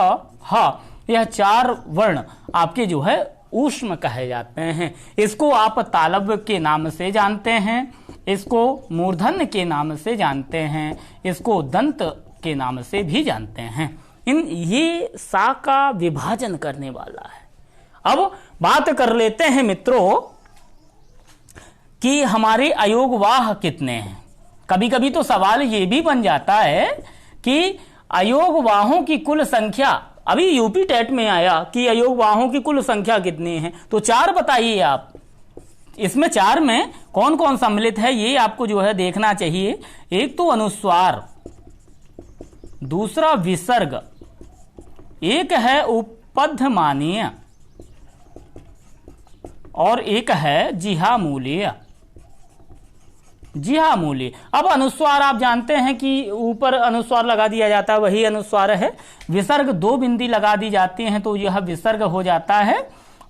ह, यह 4 वर्ण आपके जो है ऊष्म कहे जाते हैं। इसको आप तालव्य के नाम से जानते हैं, इसको मूर्धन्य के नाम से जानते हैं, इसको दंत के नाम से भी जानते हैं। ये सा का विभाजन करने वाला है। अब बात कर लेते हैं मित्रों कि हमारे अयोगवाह कितने हैं। कभी कभी तो सवाल ये भी बन जाता है कि अयोगवाहों की कुल संख्या अभी यूपी टेट में आया कि अयोगवाहों की कुल संख्या कितनी है, तो 4 बताइए आप। इसमें 4 में कौन कौन सम्मिलित है ये आपको जो है देखना चाहिए। एक तो अनुस्वार, दूसरा विसर्ग, एक है उपपद्यमानीय और एक है जिहामूलीय। जिहामूलीय, अब अनुस्वार आप जानते हैं कि ऊपर अनुस्वार लगा दिया जाता है, वही अनुस्वार है। विसर्ग 2 बिंदी लगा दी जाती हैं तो यह विसर्ग हो जाता है।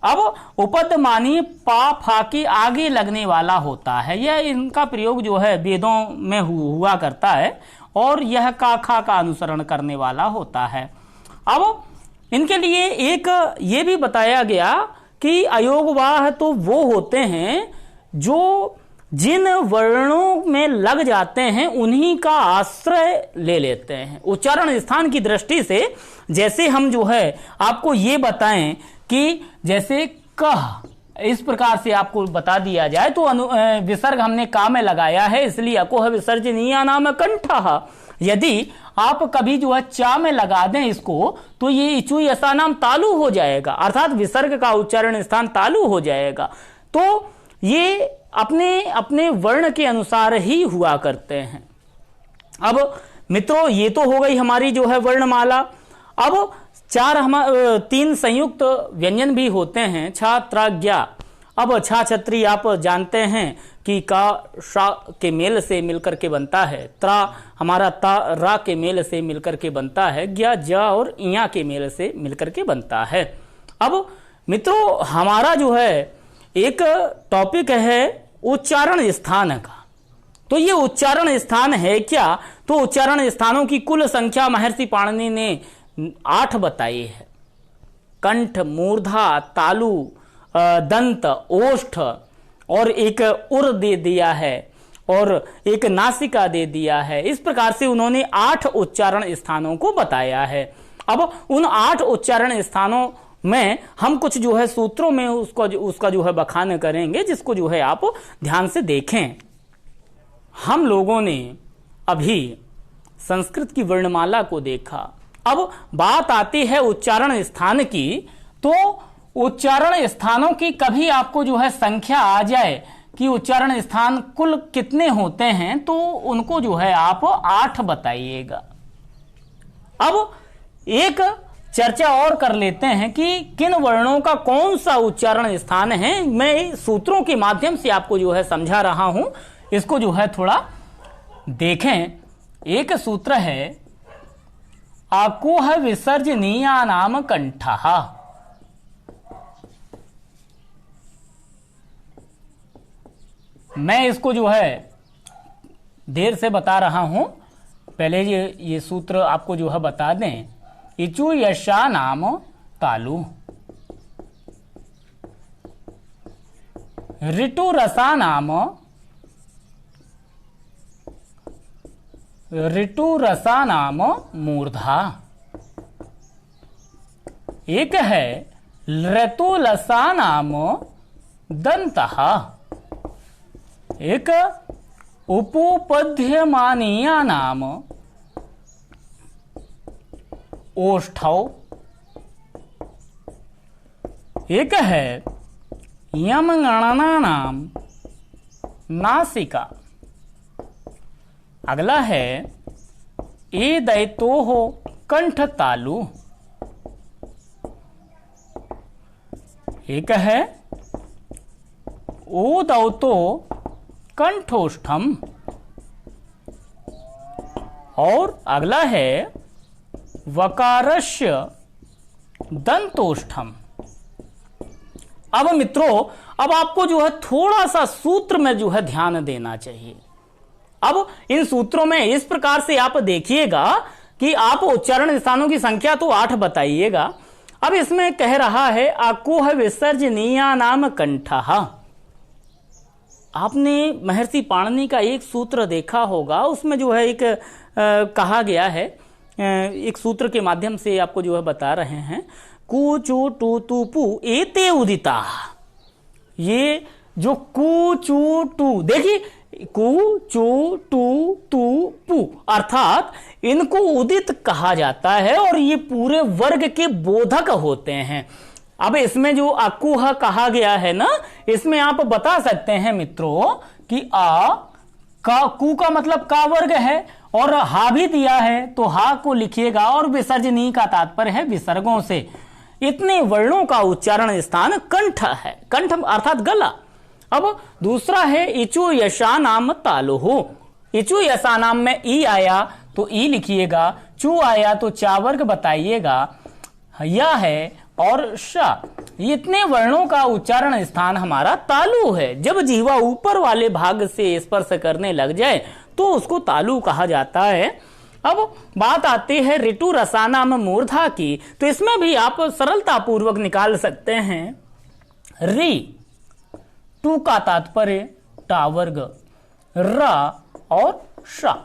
अब उपपद्यमानीय पा फा के आगे लगने वाला होता है, यह इनका प्रयोग जो है वेदों में हुआ करता है और यह का खा का अनुसरण करने वाला होता है। अब इनके लिए एक ये भी बताया गया कि अयोगवाह तो वो होते हैं जो जिन वर्णों में लग जाते हैं उन्हीं का आश्रय ले लेते हैं उच्चारण स्थान की दृष्टि से। जैसे हम जो है आपको ये बताएं कि जैसे कह, इस प्रकार से आपको बता दिया जाए तो विसर्ग हमने का में लगाया है, इसलिए अकोह विसर्जनीया नाम कंठः। यदि आप कभी जो है चा में लगा दें इसको तो ये इचु ऐसा नाम तालु हो जाएगा, अर्थात विसर्ग का उच्चारण स्थान तालु हो जाएगा। तो ये अपने अपने वर्ण के अनुसार ही हुआ करते हैं। अब मित्रों ये तो हो गई हमारी जो है वर्णमाला। अब 3 संयुक्त व्यंजन भी होते हैं, छा त्रा ज्ञा। अब छा छत्री आप जानते हैं कि का शा के मेल से मिलकर के बनता है, त्रा हमारा ता रा के मेल से मिलकर के बनता है, ज्ञा जा और इया के मेल से मिलकर के बनता है। अब मित्रों हमारा जो है एक टॉपिक है उच्चारण स्थान का। तो ये उच्चारण स्थान है क्या, तो उच्चारण स्थानों की कुल संख्या महर्षि पाणिनि ने 8 बताई है। कंठ, मूर्धा, तालु, दंत, ओष्ठ और एक उर दे दिया है और एक नासिका दे दिया है। इस प्रकार से उन्होंने 8 उच्चारण स्थानों को बताया है। अब उन 8 उच्चारण स्थानों में हम कुछ जो है सूत्रों में उसका जो है बखान करेंगे, जिसको जो है आप ध्यान से देखें। हम लोगों ने अभी संस्कृत की वर्णमाला को देखा, अब बात आती है उच्चारण स्थान की। तो उच्चारण स्थानों की कभी आपको जो है संख्या आ जाए कि उच्चारण स्थान कुल कितने होते हैं, तो उनको जो है आप 8 बताइएगा। अब एक चर्चा और कर लेते हैं कि किन वर्णों का कौन सा उच्चारण स्थान है। मैं सूत्रों के माध्यम से आपको जो है समझा रहा हूं, इसको जो है थोड़ा देखें। एक सूत्र है आकोह विसर्जनीया नाम कंठः। मैं इसको जो है देर से बता रहा हूं, पहले ये सूत्र आपको जो है बता दें। इचु यशा नाम तालु, ऋतु रसा नाम मूर्धा। एक है ऋतुलसा नाम दंतः, एक उपोपद्यमानीया नाम ओष्ठौ, एक है यमगणना नाम नासिका। अगला है ए दैतोः कंठ तालु, एक है ओ दौतो कंठोष्ठम और अगला है वकारस्य दंतोष्ठम। अब मित्रों अब आपको जो है थोड़ा सा सूत्र में जो है ध्यान देना चाहिए। अब इन सूत्रों में इस प्रकार से आप देखिएगा कि आप उच्चारण स्थानों की संख्या तो 8 बताइएगा। अब इसमें कह रहा है आकोह विसर्जनीया नाम कंठः। आपने महर्षि पाणिनि का एक सूत्र देखा होगा, उसमें जो है एक कहा गया है, एक सूत्र के माध्यम से आपको जो है बता रहे हैं। कु चु टू तु पु एते उदिता। ये जो कु चू टू, देखिए कु चू टू तू पू, अर्थात इनको उदित कहा जाता है और ये पूरे वर्ग के बोधक होते हैं। अब इसमें जो अकुह कहा गया है ना, इसमें आप बता सकते हैं मित्रों कि आ का कु का मतलब का वर्ग है और हा भी दिया है तो हा को लिखिएगा और विसर्जनी का तात्पर्य है विसर्गों से। इतने वर्णों का उच्चारण स्थान कंठ है, कंठ अर्थात गला। अब दूसरा है इचु यशा नाम तालुहु। इचु यशा नाम में ई आया तो ई लिखिएगा, चू आया तो चा वर्ग बताइएगा, या है और शा, इतने वर्णों का उच्चारण स्थान हमारा तालु है। जब जीवा ऊपर वाले भाग से स्पर्श करने लग जाए तो उसको तालु कहा जाता है। अब बात आती है ऋतु रसानाम मूर्धा की, तो इसमें भी आप सरलता पूर्वक निकाल सकते हैं। री टू का तात्पर्य टावर्ग, रा और शा,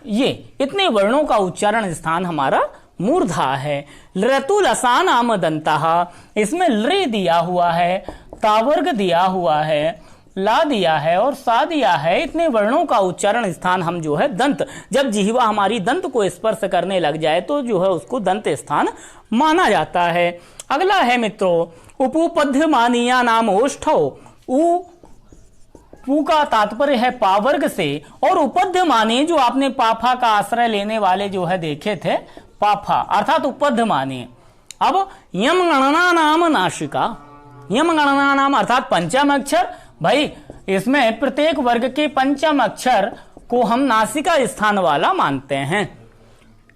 ये इतने वर्णों का उच्चारण स्थान हमारा मूर्धा है। ऋतु लसानाम दंता, इसमें लृ दिया हुआ है, तावर्ग दिया हुआ है, ला दिया है और सा दिया है। इतने वर्णों का उच्चारण स्थान हम जो है दंत, जब जिह्वा हमारी दंत को स्पर्श करने लग जाए तो जो है उसको दंत स्थान माना जाता है। अगला है मित्रों उपपद्यमानीया नाम ओष्ठौ। पू का तात्पर्य है पावर्ग से और उपद्यमानी जो आपने पाफा का आश्रय लेने वाले जो है देखे थे, पाफा अर्थात उपद्यमानी। अब यम गणना नाम नासिका, यम गणना नाम अर्थात पंचम अक्षर। भाई इसमें प्रत्येक वर्ग के पंचम अक्षर को हम नासिका स्थान वाला मानते हैं।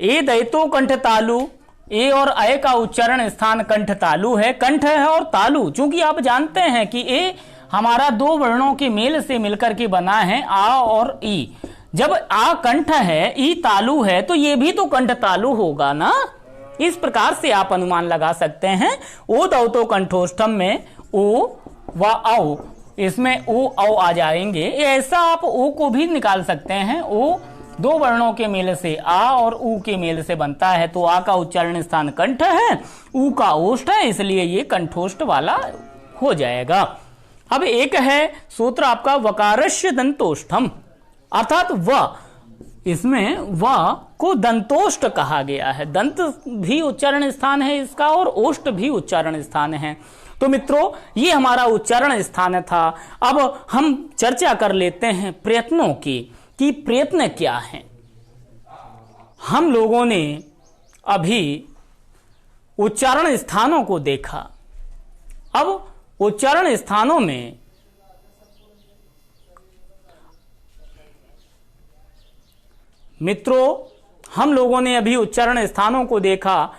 ए दैतो कंठ तालु, ए और अय का उच्चारण स्थान कंठ तालु है, कंठ है और तालु, चूंकि आप जानते हैं कि ए हमारा दो वर्णों के मेल से मिलकर के बना है, आ और ई। जब आ कंठ है, ई तालु है, तो ये भी तो कंठ तालु होगा ना। इस प्रकार से आप अनुमान लगा सकते हैं। ओ दौतो कंठोष्ठम में ओ व औ, इसमें ओ औ आ जाएंगे। ऐसा आप ओ को भी निकाल सकते हैं। ओ दो वर्णों के मेल से आ और ऊ के मेल से बनता है, तो आ का उच्चारण स्थान कंठ है, ऊ का ओष्ठ है, इसलिए ये कंठोष्ठ वाला हो जाएगा। अब एक है सूत्र आपका वकारस्य दंतोष्ठम, अर्थात व, इसमें व को दंतोष्ठ कहा गया है। दंत भी उच्चारण स्थान है इसका और ओष्ठ भी उच्चारण स्थान है। तो मित्रों ये हमारा उच्चारण स्थान था। अब हम चर्चा कर लेते हैं प्रयत्नों की कि प्रयत्न क्या है। हम लोगों ने अभी उच्चारण स्थानों को देखा। अब उच्चारण स्थानों में मित्रों हम लोगों ने अभी उच्चारण स्थानों को देखा,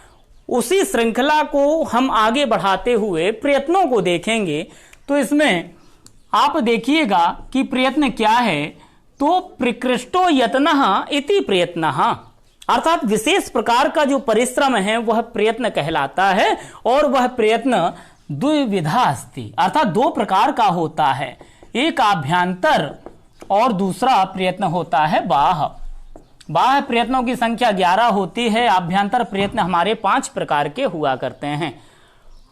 उसी श्रृंखला को हम आगे बढ़ाते हुए प्रयत्नों को देखेंगे। तो इसमें आप देखिएगा कि प्रयत्न क्या है। तो प्रकृष्टो यत्नः इति प्रयत्नः, अर्थात विशेष प्रकार का जो परिश्रम है वह प्रयत्न कहलाता है और वह प्रयत्न द्विविधा अस्ति, अर्थात दो प्रकार का होता है। एक आभ्यंतर और दूसरा प्रयत्न होता है बाह्य। बाह्य प्रयत्नों की संख्या 11 होती है। आभ्यंतर प्रयत्न हमारे 5 प्रकार के हुआ करते हैं।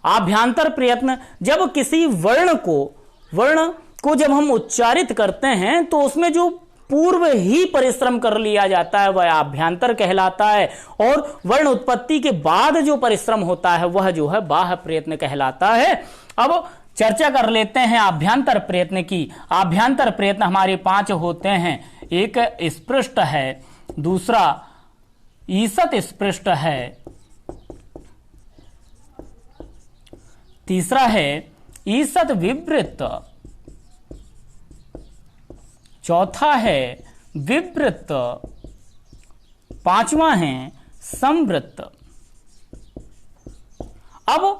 आभ्यंतर प्रयत्न जब किसी वर्ण को जब हम उच्चारित करते हैं तो उसमें जो पूर्व ही परिश्रम कर लिया जाता है वह आभ्यंतर कहलाता है, और वर्ण उत्पत्ति के बाद जो परिश्रम होता है वह जो है बाह्य प्रयत्न कहलाता है। अब चर्चा कर लेते हैं आभ्यंतर प्रयत्न की। आभ्यंतर प्रयत्न हमारे 5 होते हैं। एक स्पृष्ट है, दूसरा ईसत स्पृष्ट है, तीसरा है ईसत विवृत, चौथा है विवृत, पांचवा है संवृत। अब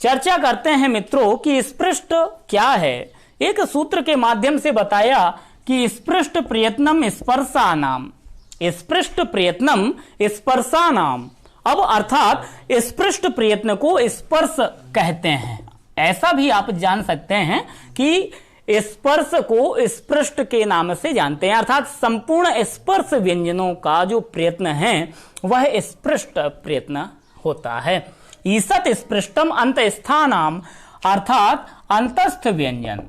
चर्चा करते हैं मित्रों कि स्पृष्ट क्या है। एक सूत्र के माध्यम से बताया कि स्पृष्ट प्रयत्नम स्पर्शानाम, स्पृष्ट प्रयत्नम स्पर्शानाम। अब अर्थात स्पृष्ट प्रयत्न को स्पर्श कहते हैं। ऐसा भी आप जान सकते हैं कि स्पर्श को स्पृष्ट के नाम से जानते हैं, अर्थात संपूर्ण स्पर्श व्यंजनों का जो प्रयत्न है वह स्पृष्ट प्रयत्न होता है। ईसत स्पृष्टम अंत स्थानाम, अर्थात अंतस्थ व्यंजन।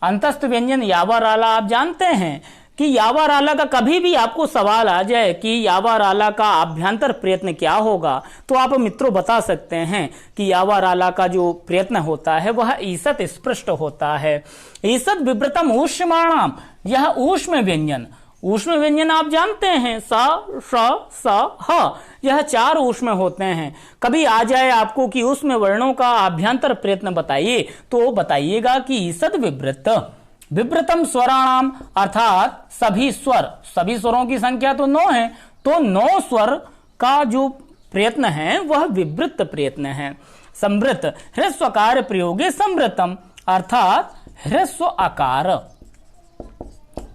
अंतस्थ व्यंजन यावाराला आप जानते हैं कि यावाराला का कभी भी आपको सवाल आ जाए कि यावाराला का आभ्यंतर प्रयत्न क्या होगा, तो आप मित्रों बता सकते हैं कि यावाराला का जो प्रयत्न होता है वह ईसत स्पृष्ट होता है। ईसत विव्रतम ऊष्माणाम, यह ऊष्म व्यंजन। ऊष्म व्यंजन आप जानते हैं स श स ह, यह 4 ऊष्म होते हैं। कभी आ जाए आपको कि ऊष्म वर्णों का आभ्यंतर प्रयत्न बताइए, तो बताइएगा कि ईसद विव्रत। विव्रतम स्वराणाम अर्थात सभी स्वर, सभी स्वरों की संख्या तो 9 है, तो 9 स्वर का जो प्रयत्न है वह विवृत प्रयत्न है। संवृत ह्रस्वकार प्रयोगे संवृतम अर्थात ह्रस्व आकार,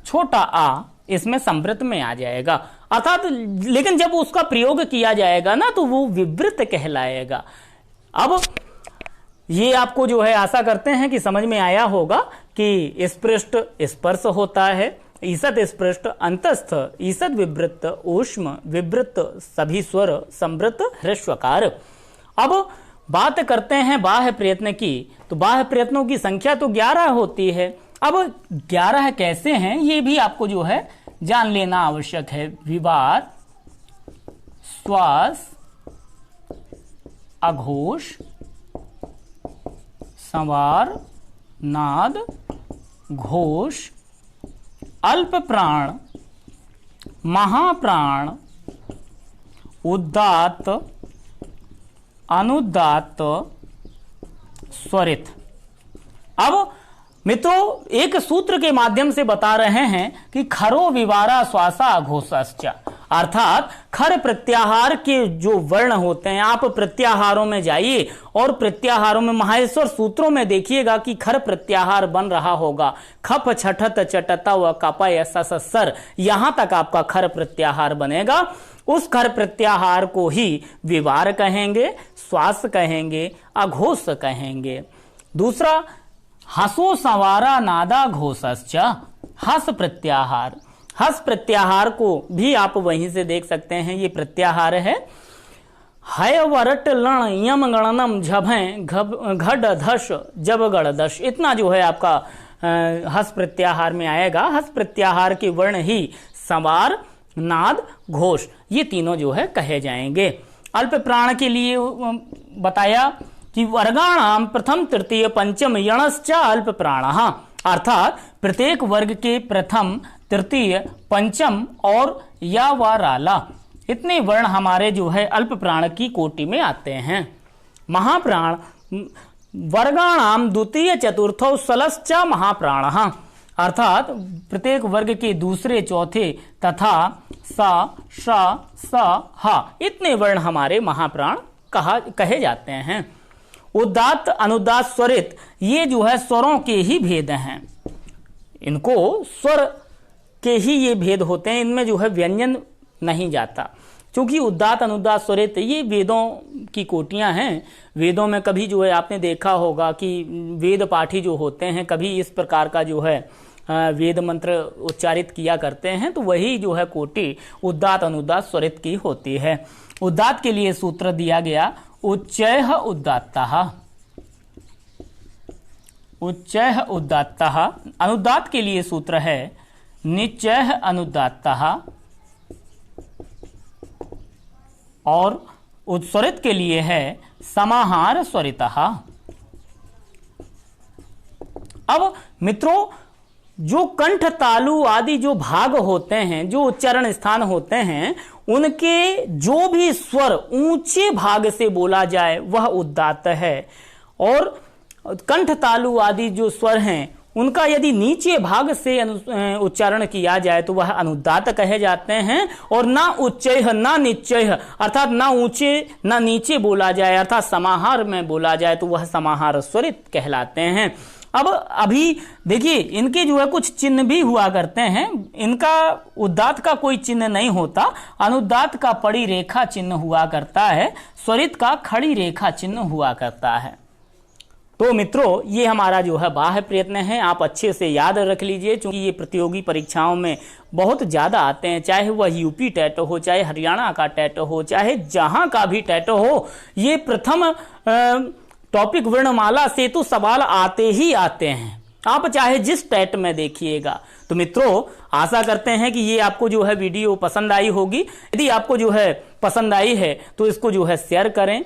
छोटा आ इसमें संवृत में आ जाएगा अर्थात, लेकिन जब उसका प्रयोग किया जाएगा ना तो वो विवृत कहलाएगा। अब ये आपको जो है आशा करते हैं कि समझ में आया होगा कि स्पृष्ट स्पर्श होता है, ईसत स्पृष्ट अंतस्थ, ईसत विवृत ऊष्म, विवृत सभी स्वर, संवृत ह्रस्वकार। अब बात करते हैं बाह्य प्रयत्न की, तो बाह्य प्रयत्नों की संख्या तो 11 होती है। अब 11 कैसे हैं ये भी आपको जो है जान लेना आवश्यक है। विवार, श्वास, अघोष, संवार, नाद, घोष, अल्प प्राण, महाप्राण, उदात्त, अनुदात्त, स्वरित। अब मित्रों एक सूत्र के माध्यम से बता रहे हैं कि खरो विवारा श्वासा अघोषश्च, अर्थात खर प्रत्याहार के जो वर्ण होते हैं, आप प्रत्याहारों में जाइए और प्रत्याहारों में माहेश्वर सूत्रों में देखिएगा कि खर प्रत्याहार बन रहा होगा। खप छठत चटता व कपय सर, यहां तक आपका खर प्रत्याहार बनेगा। उस खर प्रत्याहार को ही विवार कहेंगे, श्वास कहेंगे, अघोष कहेंगे। दूसरा हसो संवारा नादा घोषश्च, हस प्रत्याहार। हस प्रत्याहार को भी आप वहीं से देख सकते हैं, ये प्रत्याहार है। हय वरट लण यम गणनम झभें घड धश जब गण दश, इतना जो है आपका हस प्रत्याहार में आएगा। हस प्रत्याहार के वर्ण ही संवार, नाद, घोष, ये तीनों जो है कहे जाएंगे। अल्प प्राण के लिए बताया कि वर्गाणाम प्रथम तृतीय पंचम यणश्च अल्प प्राणः, अर्थात प्रत्येक वर्ग के प्रथम, तृतीय, पंचम और या व राला, इतने वर्ण हमारे जो है अल्प प्राण की कोटि में आते हैं। महाप्राण वर्गाणाम द्वितीय चतुर्थो सलश्च महाप्राणः, अर्थात प्रत्येक वर्ग के दूसरे, चौथे तथा सा, श, स, ह, इतने वर्ण हमारे महाप्राण कहे जाते हैं। उदात्त, अनुदात्त, स्वरित, ये जो है स्वरों के ही भेद हैं। इनको स्वर के ही ये भेद होते हैं, इनमें जो है व्यंजन नहीं जाता, क्योंकि उदात्त, अनुदात्त, स्वरित ये वेदों की कोटियां हैं। वेदों में कभी जो है आपने देखा होगा कि वेद पाठी जो होते हैं कभी इस प्रकार का जो है वेद मंत्र उच्चारित किया करते हैं, तो वही जो है कोटि उदात्त, अनुदात्त, स्वरित की होती है। उदात्त के लिए सूत्र दिया गया उच्चैः उदात्तः, उच्चैः उदात्तः। अनुदात्त के लिए सूत्र है निच्चैः अनुदात्तः, और उत्स्वरित के लिए है समाहार स्वरितः। अब मित्रों जो कंठ, तालु आदि जो भाग होते हैं, जो उच्चारण स्थान होते हैं, उनके जो भी स्वर ऊंचे भाग से बोला जाए वह उदात्त है, और कंठ, तालु आदि जो स्वर हैं उनका यदि नीचे भाग से उच्चारण किया जाए तो वह अनुदात्त कहे जाते हैं। और ना उच्चैः ना निच्चैः, अर्थात ना ऊंचे ना नीचे बोला जाए, अर्थात समाहार में बोला जाए तो वह समाहार स्वरित कहलाते हैं। अब अभी देखिए इनके जो है कुछ चिन्ह भी हुआ करते हैं। इनका उदात्त का कोई चिन्ह नहीं होता, अनुदात्त का पड़ी रेखा चिन्ह हुआ करता है, स्वरित का खड़ी रेखा चिन्ह हुआ करता है। तो मित्रों ये हमारा जो है बाह्य प्रयत्न है, आप अच्छे से याद रख लीजिए, क्योंकि ये प्रतियोगी परीक्षाओं में बहुत ज़्यादा आते हैं, चाहे वह यूपी टेट हो, चाहे हरियाणा का टेट हो, चाहे जहाँ का भी टेट हो। ये प्रथम टॉपिक वर्णमाला से तो सवाल आते ही आते हैं, आप चाहे जिस टेट में देखिएगा। तो मित्रों, आशा करते हैं कि ये आपको जो है वीडियो पसंद आई होगी। यदि आपको जो है पसंद आई है तो इसको जो है शेयर करें,